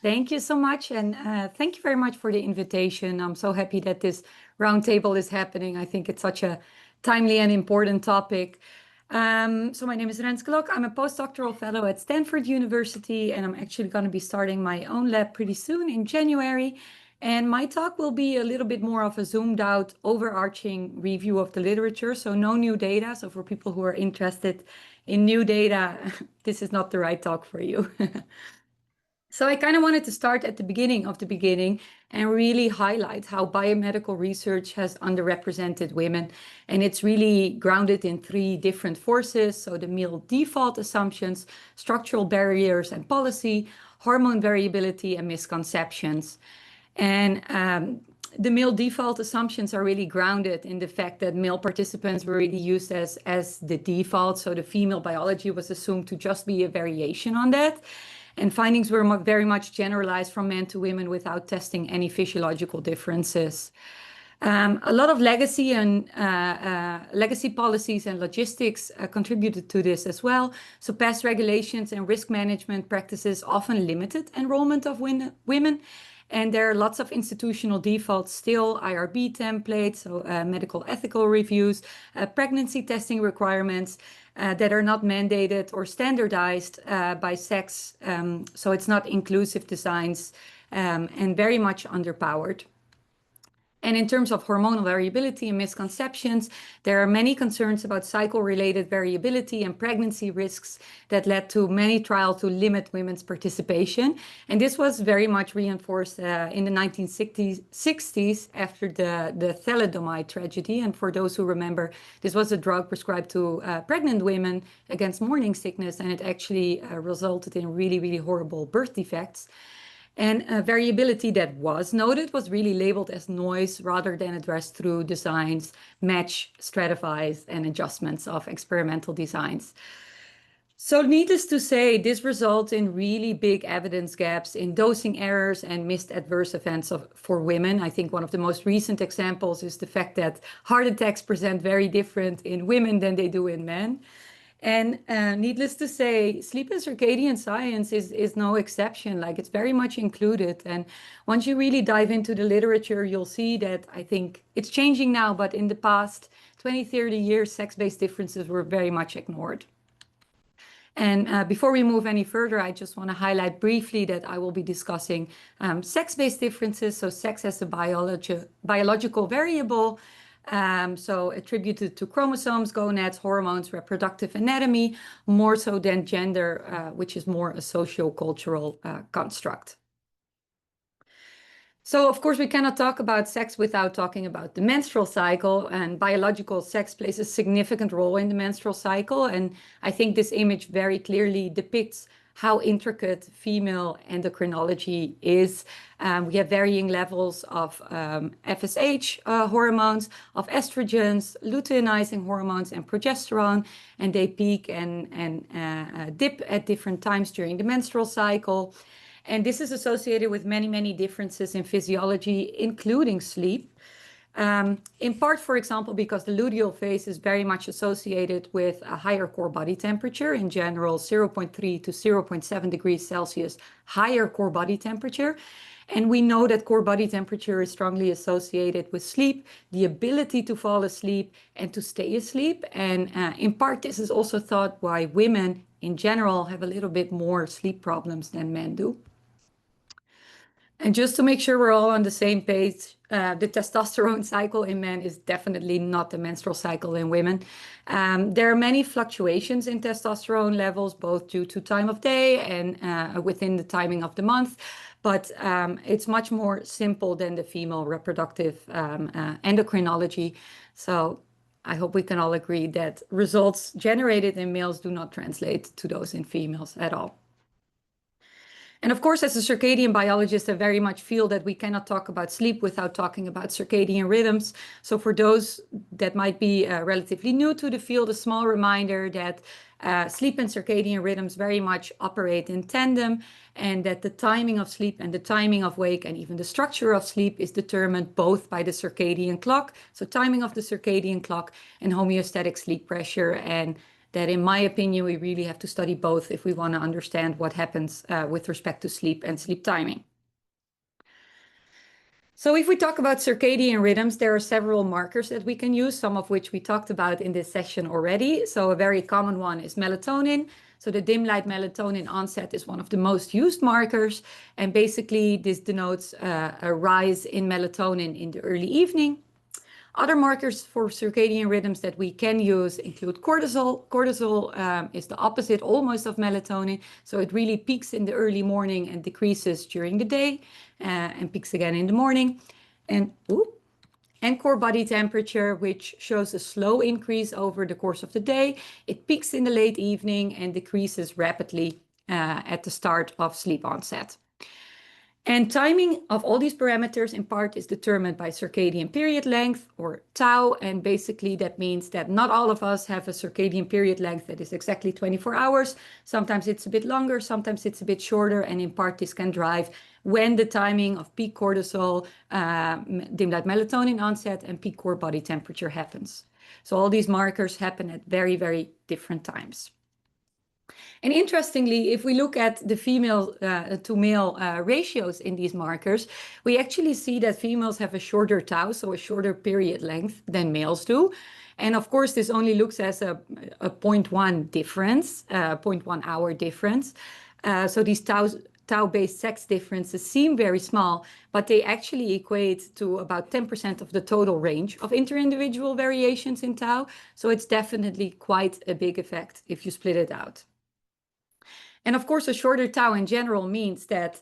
Thank you so much. And thank you very much for the invitation. I'm so happy that this roundtable is happening. I think it's such a timely and important topic. So my name is Renske Lok. I'm a postdoctoral fellow at Stanford University, and I'm actually going to be starting my own lab pretty soon in January. And my talk will be a little bit more of a zoomed out, overarching review of the literature. So no new data. So for people who are interested in new data, this is not the right talk for you. So I kind of wanted to start at the beginning of the beginning and really highlight how biomedical research has underrepresented women. And it's really grounded in three different forces. So the male default assumptions, structural barriers and policy, hormone variability and misconceptions. And the male default assumptions are really grounded in the fact that male participants were really used as the default. So the female biology was assumed to just be a variation on that. And findings were very much generalized from men to women without testing any physiological differences. A lot of legacy and legacy policies and logistics contributed to this as well. So past regulations and risk management practices often limited enrollment of women. And there are lots of institutional defaults still, IRB templates, so medical ethical reviews, pregnancy testing requirements that are not mandated or standardized by sex. So it's not inclusive designs and very much underpowered. And in terms of hormonal variability and misconceptions, there are many concerns about cycle-related variability and pregnancy risks that led to many trials to limit women's participation. And this was very much reinforced in the 1960s after the thalidomide tragedy. And for those who remember, this was a drug prescribed to pregnant women against morning sickness, and it actually resulted in really, really horrible birth defects. And variability that was noted was really labeled as noise rather than addressed through designs, match, stratifies, and adjustments of experimental designs. So needless to say, this results in really big evidence gaps in dosing errors and missed adverse events for women. I think one of the most recent examples is the fact that heart attacks present very different in women than they do in men. And needless to say, sleep and circadian science is no exception. Like, it's very much included. And once you really dive into the literature, you'll see that I think it's changing now, but in the past 20, 30 years, sex-based differences were very much ignored. And before we move any further, I just want to highlight briefly that I will be discussing sex-based differences. So sex as a biological variable. So attributed to chromosomes, gonads, hormones, reproductive anatomy, more so than gender, which is more a socio-cultural construct. So, of course, we cannot talk about sex without talking about the menstrual cycle, and biological sex plays a significant role in the menstrual cycle. And I think this image very clearly depicts how intricate female endocrinology is. We have varying levels of FSH hormones, of estrogens, luteinizing hormones, and progesterone, and they peak and dip at different times during the menstrual cycle. And this is associated with many, many differences in physiology, including sleep. In part, for example, because the luteal phase is very much associated with a higher core body temperature, in general 0.3 to 0.7 degrees Celsius, higher core body temperature. And we know that core body temperature is strongly associated with sleep, the ability to fall asleep and to stay asleep. And in part, this is also thought why women in general have a little bit more sleep problems than men do. And just to make sure we're all on the same page, the testosterone cycle in men is definitely not the menstrual cycle in women. There are many fluctuations in testosterone levels, both due to time of day and within the timing of the month. But it's much more simple than the female reproductive endocrinology. So I hope we can all agree that results generated in males do not translate to those in females at all. And of course, as a circadian biologist, I very much feel that we cannot talk about sleep without talking about circadian rhythms. So for those that might be relatively new to the field, a small reminder that sleep and circadian rhythms very much operate in tandem, and that the timing of sleep and the timing of wake and even the structure of sleep is determined both by the circadian clock, so timing of the circadian clock, and homeostatic sleep pressure. And that in my opinion, we really have to study both if we want to understand what happens with respect to sleep and sleep timing. So if we talk about circadian rhythms, there are several markers that we can use, some of which we talked about in this session already. So a very common one is melatonin. So the dim light melatonin onset is one of the most used markers. And basically this denotes a rise in melatonin in the early evening. Other markers for circadian rhythms that we can use include cortisol. Cortisol is the opposite almost of melatonin. So it really peaks in the early morning and decreases during the day and peaks again in the morning. And core body temperature, which shows a slow increase over the course of the day. It peaks in the late evening and decreases rapidly at the start of sleep onset. And timing of all these parameters in part is determined by circadian period length, or tau. And basically that means that not all of us have a circadian period length that is exactly 24 hours. Sometimes it's a bit longer, sometimes it's a bit shorter. And in part this can drive when the timing of peak cortisol, dim light melatonin onset, and peak core body temperature happens. So all these markers happen at very, very different times. And interestingly, if we look at the female to male ratios in these markers, we actually see that females have a shorter tau, so a shorter period length than males do. And of course, this only looks as a 0.1 difference, 0.1 hour difference. So these tau-based sex differences seem very small, but they actually equate to about 10% of the total range of inter-individual variations in tau. So it's definitely quite a big effect if you split it out. And of course, a shorter tau in general means that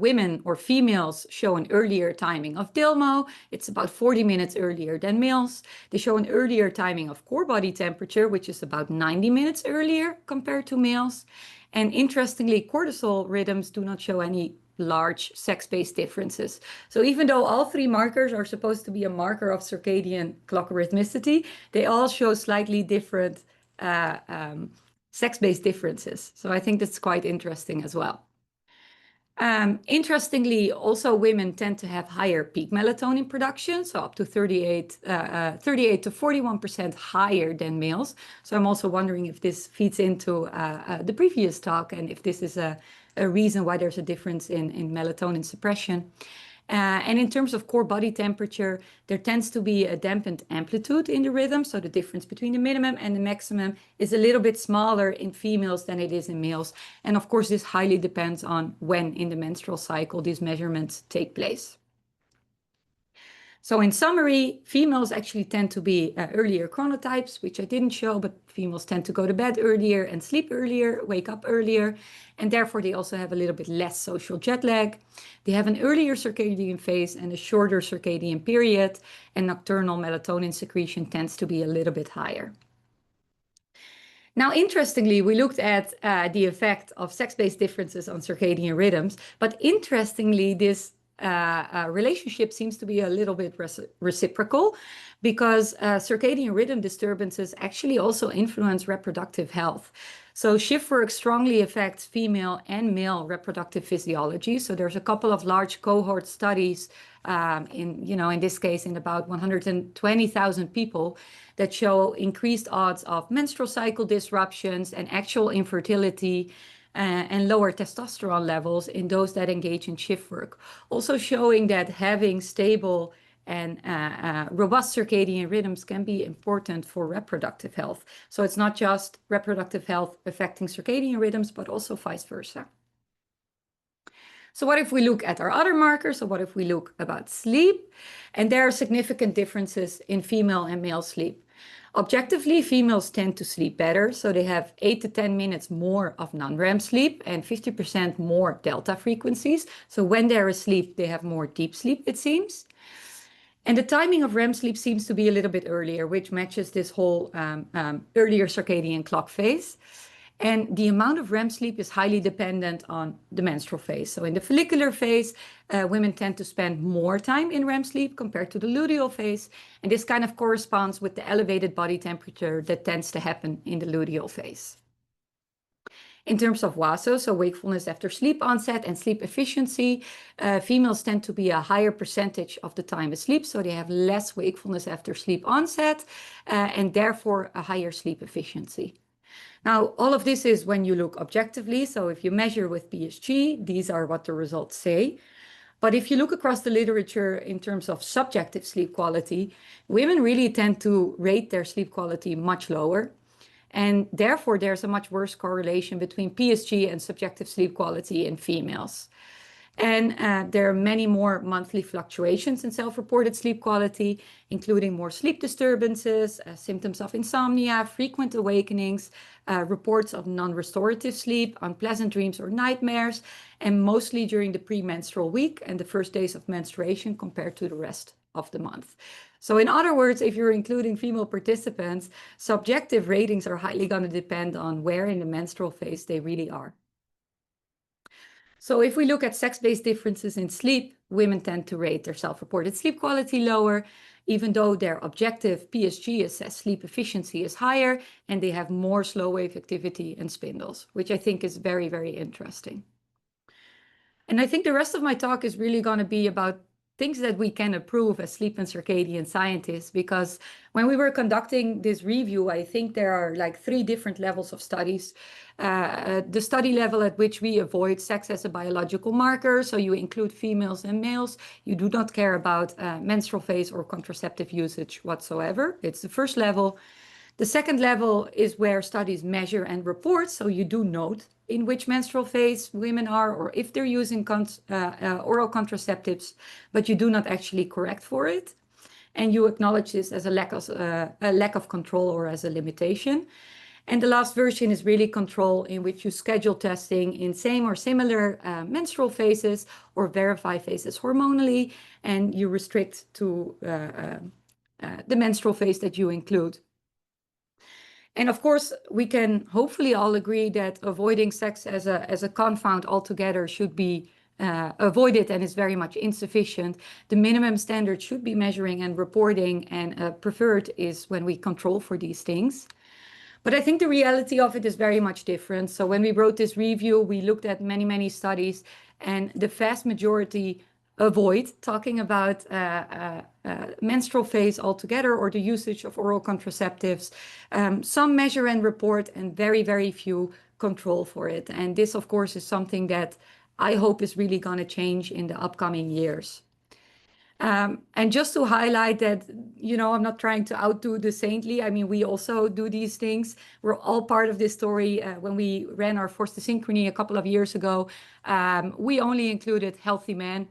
women or females show an earlier timing of DILMO. It's about 40 minutes earlier than males. They show an earlier timing of core body temperature, which is about 90 minutes earlier compared to males. And interestingly, cortisol rhythms do not show any large sex-based differences. So even though all three markers are supposed to be a marker of circadian clock rhythmicity, they all show slightly different sex-based differences. So I think that's quite interesting as well. Interestingly, also women tend to have higher peak melatonin production, so up to 38 to 41% higher than males. So I'm also wondering if this feeds into the previous talk and if this is a reason why there's a difference in melatonin suppression. And in terms of core body temperature, there tends to be a dampened amplitude in the rhythm. So the difference between the minimum and the maximum is a little bit smaller in females than it is in males. And of course, this highly depends on when in the menstrual cycle these measurements take place. So in summary, females actually tend to be earlier chronotypes, which I didn't show, but females tend to go to bed earlier and sleep earlier, wake up earlier, and therefore they also have a little bit less social jet lag. They have an earlier circadian phase and a shorter circadian period, and nocturnal melatonin secretion tends to be a little bit higher. Now, interestingly, we looked at the effect of sex-based differences on circadian rhythms, but interestingly, this relationship seems to be a little bit reciprocal because circadian rhythm disturbances actually also influence reproductive health. So shift work strongly affects female and male reproductive physiology. So there's a couple of large cohort studies in this case, in about 120,000 people that show increased odds of menstrual cycle disruptions and actual infertility and lower testosterone levels in those that engage in shift work. Also showing that having stable and robust circadian rhythms can be important for reproductive health. So it's not just reproductive health affecting circadian rhythms, but also vice versa. So what if we look at our other markers? So what if we look about sleep? And there are significant differences in female and male sleep. Objectively, females tend to sleep better, so they have 8 to 10 minutes more of non-REM sleep and 50% more delta frequencies. So when they're asleep, they have more deep sleep, it seems. And the timing of REM sleep seems to be a little bit earlier, which matches this whole earlier circadian clock phase. And the amount of REM sleep is highly dependent on the menstrual phase. So in the follicular phase, women tend to spend more time in REM sleep compared to the luteal phase. And this kind of corresponds with the elevated body temperature that tends to happen in the luteal phase. In terms of WASO, so wakefulness after sleep onset and sleep efficiency, females tend to be a higher percentage of the time asleep. So they have less wakefulness after sleep onset and therefore a higher sleep efficiency. Now, all of this is when you look objectively. So if you measure with PSG, these are what the results say. But if you look across the literature in terms of subjective sleep quality, women really tend to rate their sleep quality much lower. And therefore, there's a much worse correlation between PSG and subjective sleep quality in females. And there are many more monthly fluctuations in self-reported sleep quality, including more sleep disturbances, symptoms of insomnia, frequent awakenings, reports of non-restorative sleep, unpleasant dreams or nightmares, and mostly during the premenstrual week and the first days of menstruation compared to the rest of the month. So in other words, if you're including female participants, subjective ratings are highly going to depend on where in the menstrual phase they really are. So if we look at sex-based differences in sleep, women tend to rate their self-reported sleep quality lower, even though their objective PSG assessed sleep efficiency is higher, and they have more slow wave activity and spindles, which I think is very, very interesting. And I think the rest of my talk is really going to be about things that we can improve as sleep and circadian scientists, because when we were conducting this review, I think there are like 3 different levels of studies. The study level at which we avoid sex as a biological marker, so you include females and males. You do not care about menstrual phase or contraceptive usage whatsoever. It's the first level. The second level is where studies measure and report, so you do note in which menstrual phase women are or if they're using oral contraceptives, but you do not actually correct for it. And you acknowledge this as a lack of control or as a limitation. And the last version is really control, in which you schedule testing in same or similar menstrual phases or verify phases hormonally, and you restrict to the menstrual phase that you include. And of course, we can hopefully all agree that avoiding sex as a confound altogether should be avoided and is very much insufficient. The minimum standard should be measuring and reporting, and preferred is when we control for these things. But I think the reality of it is very much different. So when we wrote this review, we looked at many, many studies, and the vast majority avoid talking about menstrual phase altogether or the usage of oral contraceptives. Some measure and report, and very, very few control for it. And this, of course, is something that I hope is really going to change in the upcoming years. And just to highlight that, I'm not trying to outdo the saintly. I mean, we also do these things. We're all part of this story. When we ran our Forced Asynchrony a couple of years ago, we only included healthy men.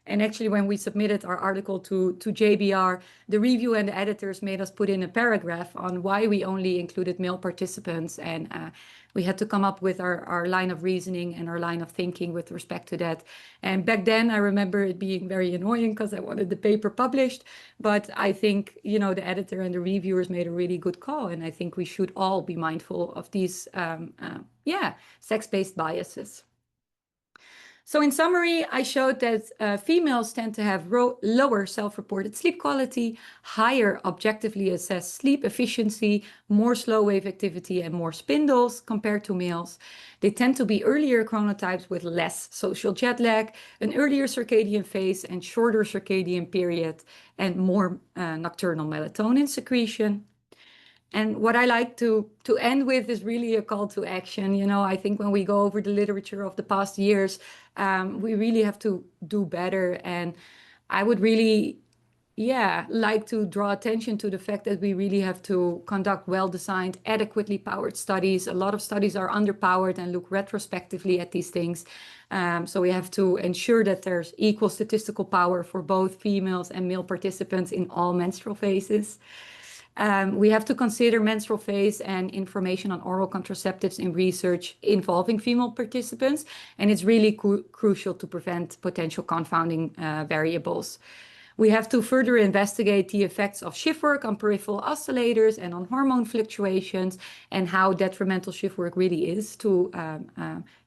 And actually, when we submitted our article to JBR, the review and the editors made us put in a paragraph on why we only included male participants. And we had to come up with our line of reasoning and our line of thinking with respect to that. And back then, I remember it being very annoying because I wanted the paper published. But I think, the editor and the reviewers made a really good call. And I think we should all be mindful of these, sex-based biases. So in summary, I showed that females tend to have lower self-reported sleep quality, higher objectively assessed sleep efficiency, more slow wave activity, and more spindles compared to males. They tend to be earlier chronotypes with less social jet lag, an earlier circadian phase and shorter circadian period, and more nocturnal melatonin secretion. And what I like to end with is really a call to action. I think when we go over the literature of the past years, we really have to do better. And I would really, like to draw attention to the fact that we really have to conduct well-designed, adequately powered studies. A lot of studies are underpowered and look retrospectively at these things. So we have to ensure that there's equal statistical power for both females and male participants in all menstrual phases. We have to consider menstrual phase and information on oral contraceptives in research involving female participants, and it's really crucial to prevent potential confounding variables. We have to further investigate the effects of shift work on peripheral oscillators and on hormone fluctuations, and how detrimental shift work really is to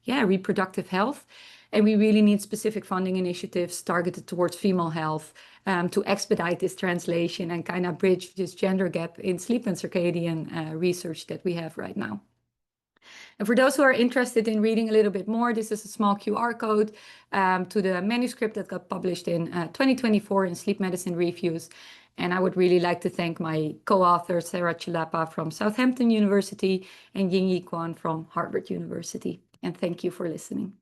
reproductive health. And we really need specific funding initiatives targeted towards female health to expedite this translation and kind of bridge this gender gap in sleep and circadian research that we have right now. And for those who are interested in reading a little bit more, this is a small QR code to the manuscript that got published in 2024 in Sleep Medicine Reviews. And I would really like to thank my co-authors, Sarah Chilapa from Southampton University and Yingyi Quan from Harvard University. And thank you for listening.